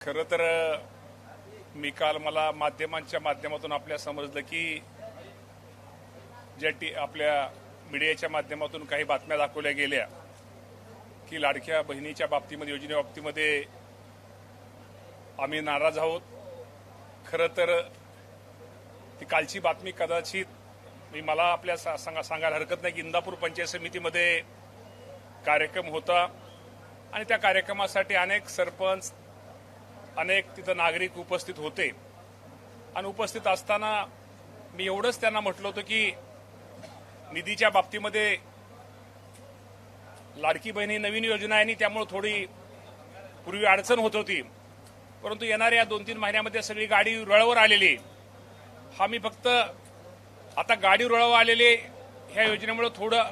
खरं तर मी काल मला माध्यमांच्या माध्यमातून आपल्या समजलं की आपल्या मीडियाच्या माध्यमातून काही बातम्या दाखवल्या गेल्या की लाडक्या बहिणीच्या बाबतीमध्ये योजनेबाबतीमध्ये आम्ही नाराज आहोत. खरं तर ती कालची बातमी कदाचित मला आपल्या सांगायला हरकत नाही की इंदापूर पंचायत समितीमध्ये कार्यक्रम होता आणि त्या कार्यक्रमासाठी अनेक सरपंच अनेक तिथं नागरिक उपस्थित होते आणि उपस्थित असताना मी एवढंच त्यांना म्हटलं होतं की निधीच्या बाबतीमध्ये लाडकी बहिणी नवीन योजना आहे आणि त्यामुळे थोडी पूर्वी अडचण होत होती, परंतु येणाऱ्या 2-3 महिन्यामध्ये सगळी गाडी रुळावर आलेली. हा मी फक्त आता गाडी रुळावर आलेले ह्या योजनेमुळे थोडं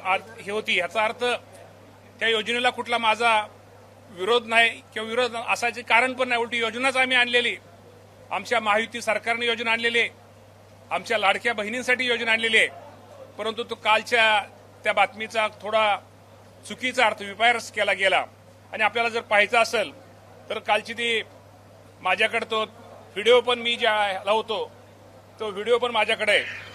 हे होती, ह्याचा अर्थ त्या योजनेला कुठला माझा विरोध नाही किंवा विरोध असायचे कारण पण नाही. उलटी योजनाच आम्ही आणलेली, आमच्या महायुती सरकारने योजना आणलेली आहे, आमच्या लाडक्या बहिणींसाठी योजना आणलेली आहे. परंतु तो कालच्या त्या बातमीचा थोडा चुकीचा अर्थ विपर्यास केला गेला आणि आपल्याला जर पाहायचं असेल तर कालची ती माझ्याकडे तो व्हिडिओ पण मी ज्या लावतो तो व्हिडिओ पण माझ्याकडे आहे.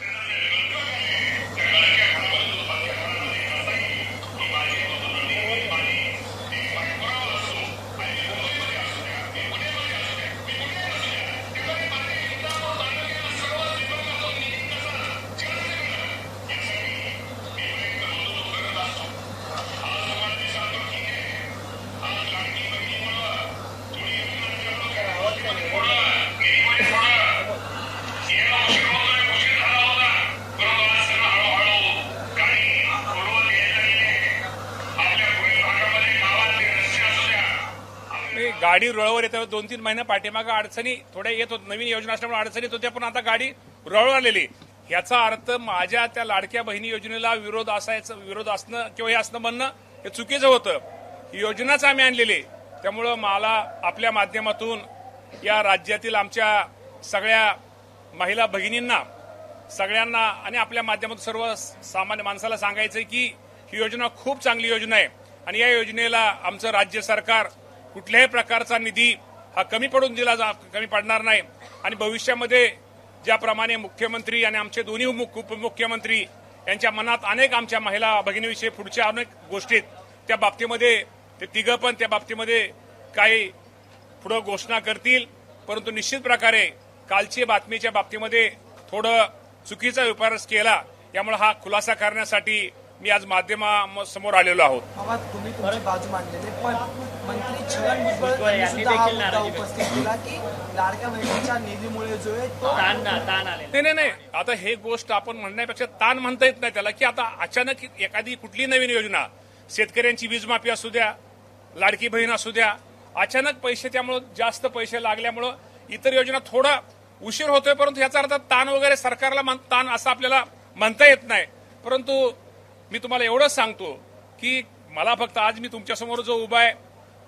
गाडी रुळावर येते 2-3 महिन्या पाठीमागे अडचणी थोड्या येत होत, नवीन योजना असल्यामुळे अडचणीत होत्या, पण आता गाडी रुळावर आलेली. ह्याचा अर्थ माझ्या त्या लाडक्या बहिणी योजनेला विरोध असणं किंवा हे असणं म्हणणं हे चुकीचं होतं. ही योजनाच आम्ही आणलेली, त्यामुळं मला आपल्या माध्यमातून या राज्यातील आमच्या सगळ्या महिला भगिनींना सगळ्यांना आणि आपल्या माध्यमातून सर्व सामान्य माणसाला सांगायचंय की ही योजना खूप चांगली योजना आहे आणि या योजनेला आमचं राज्य सरकार कुठल्याही प्रकारचा निधी हा कमी पडणार नाही आणि भविष्यामध्ये ज्याप्रमाणे मुख्यमंत्री आणि आमचे दोन्ही उपमुख्यमंत्री यांच्या मनात अनेक आमच्या महिला भगिनीविषयी पुढच्या अनेक गोष्टी त्या बाबतीमध्ये ते तिघं पण त्या बाबतीमध्ये काही पुढे घोषणा करतील. परंतु निश्चित प्रकारे कालची बातमीच्या बाबतीमध्ये थोडं चुकीचा विपर्यास केला, यामुळे हा खुलासा करण्यासाठी मी आज माध्यमासमोर आलेलो आहोत. तुम्ही तुमची बाजू मांडलेली, पण मंत्री छगन भुजबळ यांनी सुद्धा हा मुद्दा उपस्थित केला की लाडक्या बहिणीच्या निधीमुळे जो आहे तो ताण आले. नाही, आता हे गोष्ट आपण म्हणण्यापेक्षा ताण म्हणता येत नाही त्याला, की आता अचानक एखादी कुठली नवीन योजना, शेतकऱ्यांची वीज माफी असू द्या, लाडकी बहीण असू द्या, अचानक पैसे त्यामुळे जास्त पैसे लागल्यामुळं इतर योजना थोडा उशीर होतोय, परंतु याचा अर्थ ताण वगैरे सरकारला ताण असं आपल्याला म्हणता येत नाही. परंतु मी तुम्हाला एवढंच सांगतो की मला फक्त आज मी तुमच्यासमोर जो उभा आहे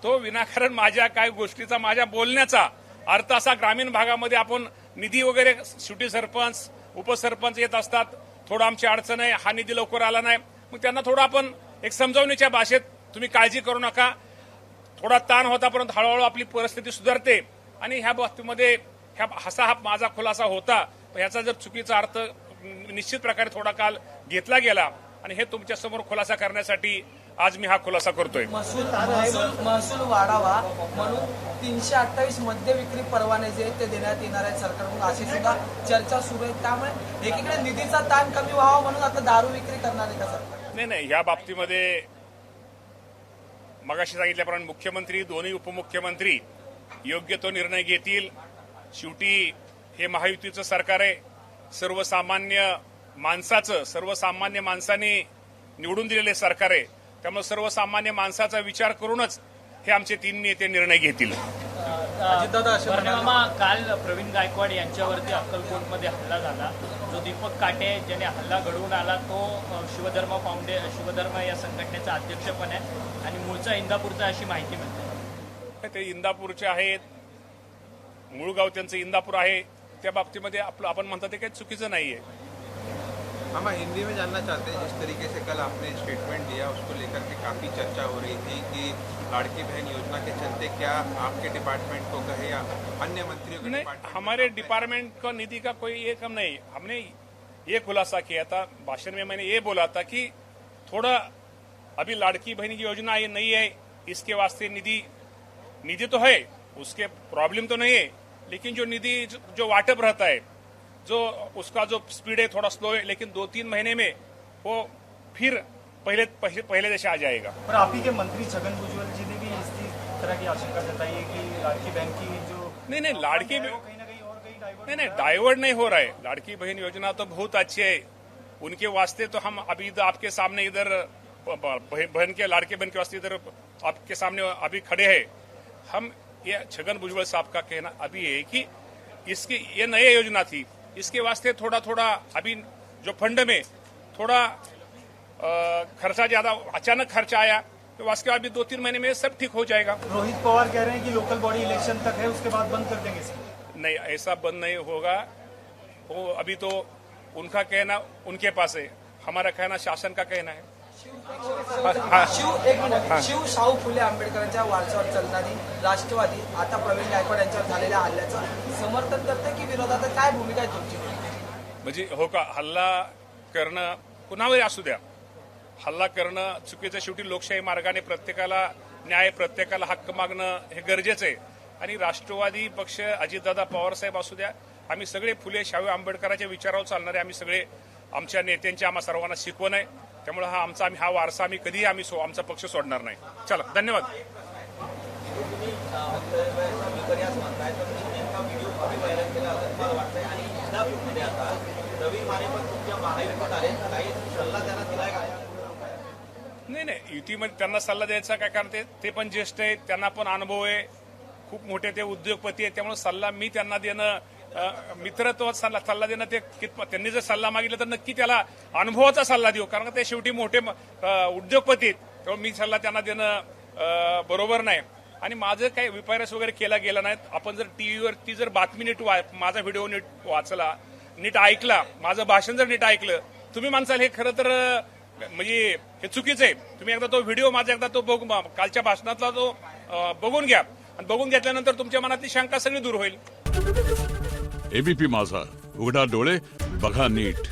तो विनाकारण माझ्या काय गोष्टीचा माझ्या बोलण्याचा अर्थ असा, ग्रामीण भागामध्ये आपण निधी वगैरे शेवटी सरपंच उपसरपंच येत असतात, थोडं आमची अडचण आहे, हा निधी लवकर आला नाही, मग त्यांना थोडं आपण एक समजावण्याच्या भाषेत तुम्ही काळजी करू नका, थोडा ताण होता परंतु हळूहळू आपली परिस्थिती सुधारते आणि ह्या बाबतीमध्ये हा माझा खुलासा होता. ह्याचा जर चुकीचा अर्थ निश्चित प्रकारे थोडा काल घेतला गेला आणि हे तुमच्या समोर खुलासा करण्यासाठी आज मी हा खुलासा करतोय. महसूल वाढावा म्हणून 328 मद्य विक्री परवाने जे ते देण्यात येणार आहेत सरकारकडून, अशी सुद्धा चर्चा सुरू आहे. त्यामुळे एकीकडे निधीचा ताण कमी व्हावा म्हणून आता दारू विक्री करणार आहे का सरकार? नाही, या बाबतीमध्ये मगाशी सांगितल्याप्रमाणे मुख्यमंत्री दोन्ही उपमुख्यमंत्री योग्य तो निर्णय घेतील. शेवटी हे महायुतीचं सरकार आहे, सर्वसामान्य माणसाने निवडून दिलेले सरकार आहे, त्यामुळे सर्वसामान्य माणसाचा विचार करूनच हे आमचे 3 नेते निर्णय घेतील. काल प्रवीण गायकवाड यांच्यावरती अक्कलकोटमध्ये हल्ला झाला. जो दीपक काटे ज्याने हल्ला घडवून आला तो शिवधर्म या संघटनेचा अध्यक्ष पण आहे आणि मूळचा इंदापूरचा अशी माहिती मिळते. ते इंदापूरचे आहेत, मूळ गाव त्यांचं इंदापूर आहे, त्या बाबतीमध्ये आपण म्हणतात ते काही चुकीचं नाहीये. हम हिंदी में जानना चाहते हैं, जिस तरीके से कल आपने स्टेटमेंट दिया उसको लेकर के काफ़ी चर्चा हो रही थी कि लाड़की बहन योजना के चलते क्या आपके डिपार्टमेंट को कहे या अन्य मंत्रियों के नहीं, डिपार्टमेंट हमारे डिपार्टमेंट को निधि का कोई ये कम नहीं। हमने ये खुलासा किया था भाषण में, मैंने ये बोला था कि थोड़ा अभी लाड़की बहन की योजना ये नहीं है, इसके वास्ते निधि तो है, उसके प्रॉब्लम तो नहीं है, लेकिन जो निधि जो वाटप रहता है, जो उसका जो स्पीड है थोड़ा स्लो है, लेकिन 2-3 महीने में वो फिर पहले जैसे आ जाएगा। पर आप ही के मंत्री छगन भुजबल जी ने भी इसी तरह की आशंका जताई है कि लाड़की बहन की जो नहीं लाड़की कहीं ना कहीं और कहीं डाइवर्ट नहीं डाइवर्ट नहीं हो रहा है। लाड़की बहन योजना तो बहुत अच्छी है, उनके वास्ते तो हम अभी तो आपके सामने इधर बहन के लाड़के बहन के वास्ते इधर आपके सामने अभी खड़े हैं। हम ये छगन भुजबल साहब का कहना अभी है कि इसकी ये नई योजना थी, इसके वास्ते थोड़ा अभी जो फंड में थोड़ा खर्चा ज्यादा अचानक खर्चा आया, तो उसके बाद भी 2-3 महीने में सब ठीक हो जाएगा। रोहित पवार कह रहे हैं कि लोकल बॉडी इलेक्शन तक है, उसके बाद बंद कर देंगे इसको। नहीं, ऐसा बंद नहीं होगा। वो अभी तो उनका कहना उनके पास है, हमारा कहना शासन का कहना है। शिव शाहू फुले आंबेडकरांच्या वारशावर चालणारी राष्ट्रवादी आता प्रवीण गायकवाड यांच्यावर झालेल्या हल्ल्याचं समर्थन करते की विरोधात? काय भूमिका आहे तुमची? म्हणजे हो का, हल्ला करणं कुणावरही असू द्या, हल्ला करणं चुकीचं। शेवटी लोकशाही मार्गाने प्रत्येकाला न्याय, प्रत्येकाला हक्क मागणं हे गरजेचं आहे। आणि राष्ट्रवादी पक्ष, अजितदादा पवार साहेब असू द्या, आम्ही सगळे फुले शाहू आंबेडकरांच्या विचारावर चालणारे आम्ही सगळे, आमच्या नेत्यांची आम्हा सर्वांना शिकवण आहे। त्यामुळे हा वारसा आम्ही कधीही आमचा पक्ष सोडणार नाही। चला, धन्यवाद। नाही, युतीमध्ये त्यांना सल्ला द्यायचा काय, कारण ते पण ज्येष्ठ आहेत, त्यांना पण अनुभव आहे, खूप मोठे ते उद्योगपती आहेत। त्यामुळे सल्ला मी त्यांना देणं, मित्रत्वाचा सल्ला देणं, ते त्यांनी जर सल्ला मागितला तर नक्की त्याला अनुभवाचा सल्ला देऊ, कारण ते शेवटी मोठे उद्योगपती आहेत। त्यामुळे मी सल्ला त्यांना देणं बरोबर नाही। आणि माझं काही विपर्यास वगैरे केला गेला नाही। आपण जर टीव्हीवरती जर बातमी नीट माझा व्हिडिओ नीट वाचला, नीट ऐकला, माझं भाषण जर नीट ऐकलं, तुम्ही माणसाल हे खरं तर म्हणजे हे चुकीचं आहे। तुम्ही एकदा तो व्हिडिओ माझा एकदा तो कालच्या भाषणातला तो बघून घ्या, आणि बघून घेतल्यानंतर तुमच्या मनातली शंका सगळी दूर होईल। एबीपी माझा, उघडा डोळे बघा नीट।